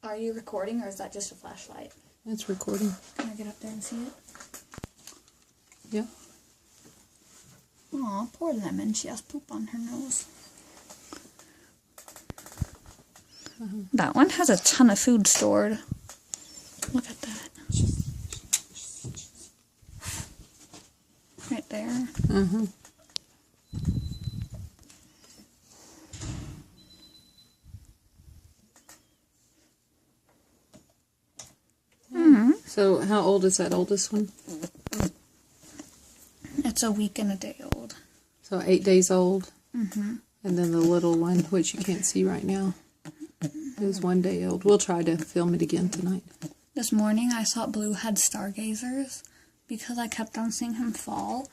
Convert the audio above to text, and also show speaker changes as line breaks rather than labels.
Are you recording, or is that just a flashlight?
It's recording.
Can I get up there and see it?
Yeah.
Aw, poor Lemon. She has poop on her nose. That one has a ton of food stored. Look at that. Right there.
Mm-hmm. So how old is that oldest one?
It's a week and a day old.
So 8 days old.
Mm-hmm.
And then the little one, which you can't see right now, is 1 day old. We'll try to film it again tonight.
This morning I thought Blue had stargazers because I kept on seeing him fall.